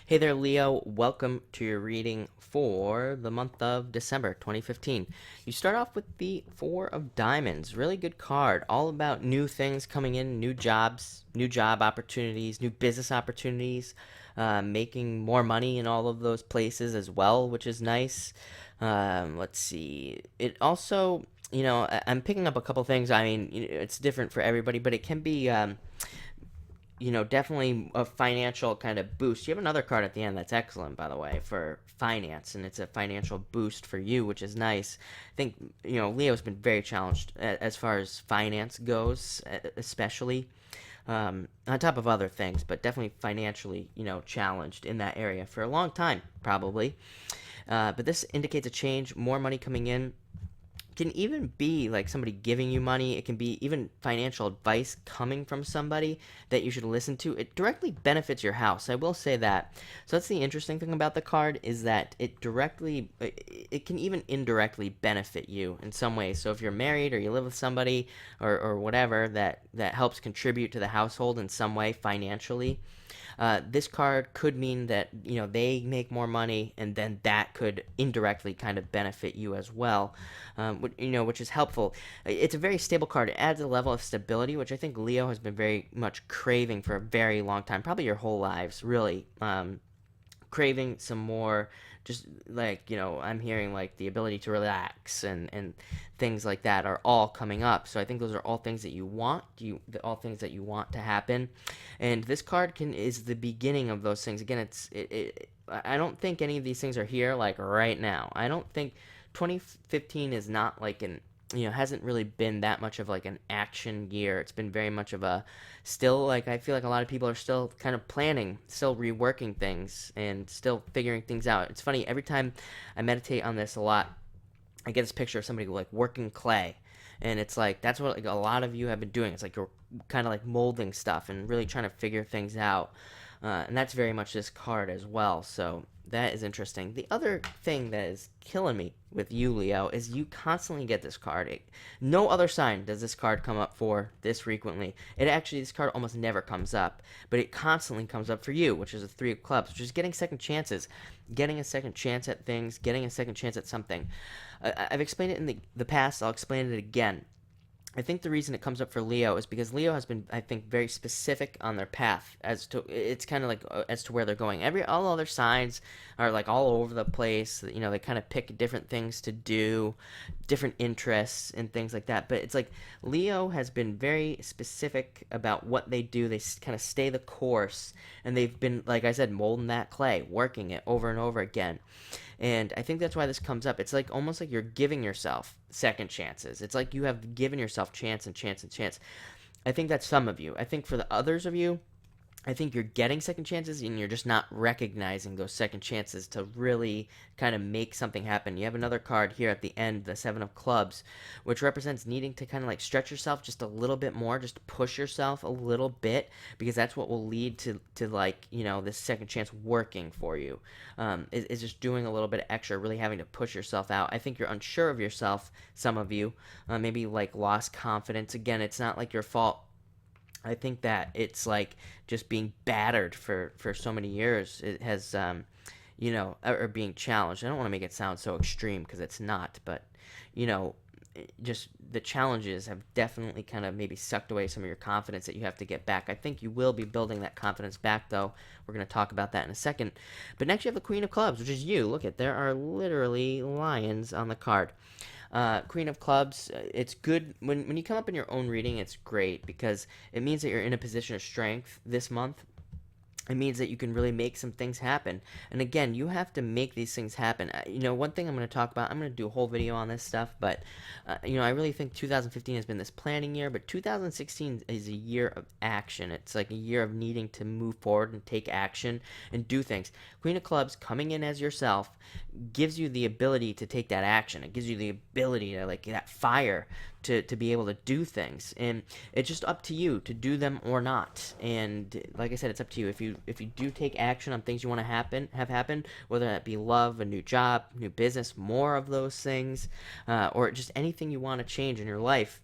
Hey there, Leo. Welcome to your reading for the month of December 2015. You start off with the Four of Diamonds. Really good card. All about new things coming in, new jobs, new job opportunities, new business opportunities, making more money in all of those places as well, which is nice. Let's see. It also, I'm picking up a couple things. I mean, it's different for everybody, but it can be. Definitely a financial kind of boost. You have another card at the end that's excellent, by the way, for finance, and it's a financial boost for you, which is nice. I think, Leo's been very challenged as far as finance goes, especially. On top of other things, but definitely financially, challenged in that area for a long time, probably. But this indicates a change, more money coming in, can even be like somebody giving you money. It can be even financial advice coming from somebody that you should listen to. It directly benefits your house. I will say that. So that's the interesting thing about the card is that it can even indirectly benefit you in some ways. So if you're married or you live with somebody or whatever that helps contribute to the household in some way financially, this card could mean that they make more money, and then that could indirectly kind of benefit you as well, which is helpful. It's a very stable card. It adds a level of stability, which I think Leo has been very much craving for a very long time, probably your whole lives, really. Craving some more, just like I'm hearing like the ability to relax and things like that are all coming up. So I think those are all things that you want, all things that you want to happen, and this card can is the beginning of those things. Again, I don't think any of these things are here like right now. I don't think 2015 is not like an hasn't really been that much of like an action year. It's been very much of a still, like, I feel like a lot of people are still kind of planning, still reworking things and still figuring things out. It's funny, every time I meditate on this a lot, I get this picture of somebody like working clay, and it's like that's what like a lot of you have been doing. It's like you're kind of like molding stuff and really trying to figure things out, and that's very much this card as well. So that is interesting. The other thing that is killing me with you, Leo, is you constantly get this card. No other sign does this card come up for this frequently. This card almost never comes up, but it constantly comes up for you, which is a Three of Clubs, which is getting second chances, getting a second chance at things, getting a second chance at something. I've explained it in the past. I'll explain it again. I think the reason it comes up for Leo is because Leo has been, I think, very specific on their path as to it's kind of like as to where they're going. All other signs are like all over the place. They kind of pick different things to do, different interests and things like that. But it's like Leo has been very specific about what they do. They kind of stay the course, and they've been, like I said, molding that clay, working it over and over again. And I think that's why this comes up. It's like almost like you're giving yourself second chances. It's like you have given yourself chance and chance and chance. I think that's some of you. I think for the others of you, I think you're getting second chances and you're just not recognizing those second chances to really kind of make something happen. You have another card here at the end, the Seven of Clubs, which represents needing to kind of like stretch yourself just a little bit more, just push yourself a little bit, because that's what will lead to like, this second chance working for you. Is just doing a little bit of extra, really having to push yourself out. I think you're unsure of yourself, some of you, maybe like lost confidence. Again, it's not like your fault. I think that it's like just being battered for so many years. It has, or being challenged. I don't want to make it sound so extreme because it's not, but, just the challenges have definitely kind of maybe sucked away some of your confidence that you have to get back. I think you will be building that confidence back, though. We're going to talk about that in a second. But next you have the Queen of Clubs, which is you. Look at, there are literally lions on the card. Queen of Clubs, it's good when you come up in your own reading. It's great because it means that you're in a position of strength this month. It means that you can really make some things happen. And again, you have to make these things happen. One thing I'm going to talk about, I'm going to do a whole video on this stuff, but, I really think 2015 has been this planning year, but 2016 is a year of action. It's like a year of needing to move forward and take action and do things. Queen of Clubs coming in as yourself gives you the ability to take that action. It gives you the ability to, like, that fire to be able to do things, and it's just up to you to do them or not. And like I said, it's up to you. If you do take action on things you want to have happen, whether that be love, a new job, new business, more of those things, or just anything you want to change in your life,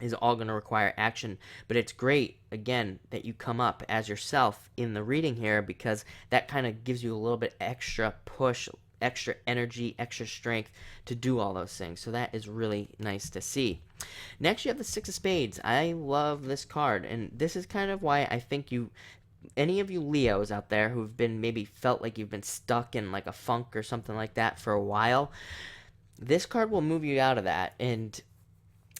is all going to require action. But it's great, again, that you come up as yourself in the reading here, because that kind of gives you a little bit extra push, extra energy, extra strength to do all those things. So that is really nice to see. Next, you have the Six of Spades. I love this card, and this is kind of why I think any of you Leos out there who've been maybe felt like you've been stuck in like a funk or something like that for a while, this card will move you out of that. And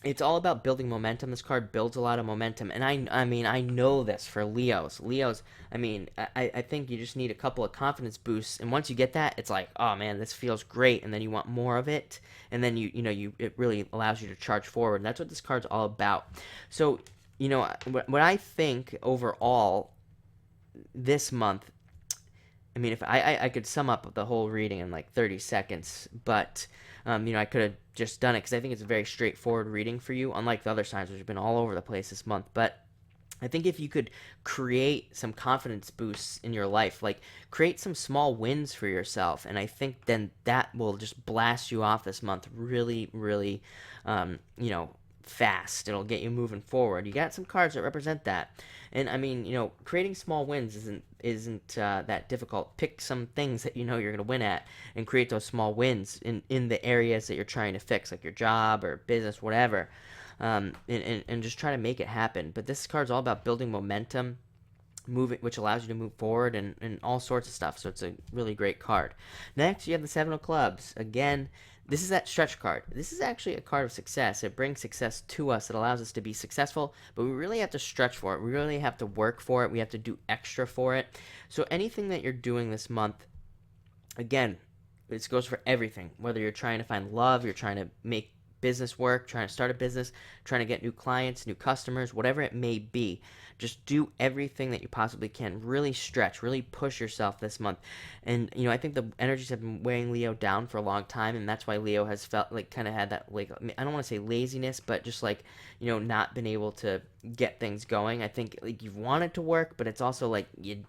it's all about building momentum. This card builds a lot of momentum, and I mean, I know this for Leos. I mean, I think you just need a couple of confidence boosts, and once you get that, it's like, oh man, this feels great, and then you want more of it, and then it really allows you to charge forward. And that's what this card's all about. So, what I think overall this month, I mean, if I could sum up the whole reading in like 30 seconds, but I could have just done it because I think it's a very straightforward reading for you, unlike the other signs which have been all over the place this month. But I think if you could create some confidence boosts in your life, like create some small wins for yourself, and I think then that will just blast you off this month really, really, fast. It'll get you moving forward. You got some cards that represent that. And I mean, creating small wins isn't that difficult. Pick some things that you're going to win at and create those small wins in the areas that you're trying to fix, like your job or business, whatever. And just try to make it happen. But this card's all about building momentum, which allows you to move forward and all sorts of stuff. So it's a really great card. Next, you have the Seven of Clubs. Again, this is that stretch card. This is actually a card of success. It brings success to us. It allows us to be successful, but we really have to stretch for it. We really have to work for it. We have to do extra for it. So anything that you're doing this month, again, this goes for everything. Whether you're trying to find love, you're trying to make business work, trying to start a business, trying to get new clients, new customers, whatever it may be. Just do everything that you possibly can. Really stretch, really push yourself this month. And, I think the energies have been weighing Leo down for a long time, and that's why Leo has felt like kind of had that, like, I don't want to say laziness, but just like, not been able to get things going. I think like you've wanted to work, but it's also like you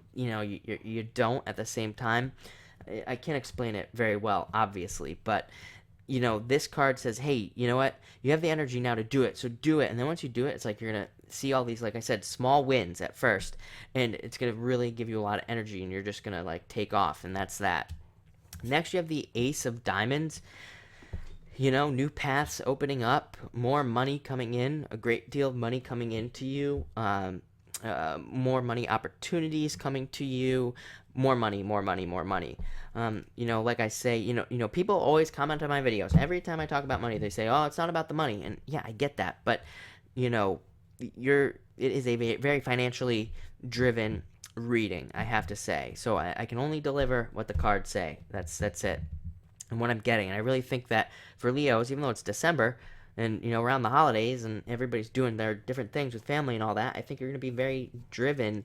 don't at the same time. I can't explain it very well, obviously, but this card says, hey, you know what? You have the energy now to do it, so do it. And then once you do it, it's like you're going to see all these, like I said, small wins at first, and it's going to really give you a lot of energy, and you're just going to, like, take off, and that's that. Next, you have the Ace of Diamonds. New paths opening up, more money coming in, a great deal of money coming into you, more money opportunities coming to you, more money. Like I say, people always comment on my videos. Every time I talk about money, they say, "Oh, it's not about the money." And yeah, I get that, but it is a very financially driven reading, I have to say. So I can only deliver what the cards say. That's it, and what I'm getting. And I really think that for Leos, even though it's December, and around the holidays and everybody's doing their different things with family and all that, I think you're going to be very driven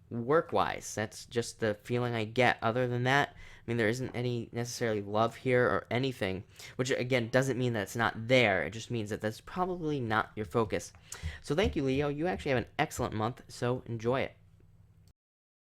work-wise. That's just the feeling I get. Other than that, I mean, there isn't any necessarily love here or anything, which again doesn't mean that it's not there. It just means that that's probably not your focus. So thank you, Leo. You actually have an excellent month, so enjoy it.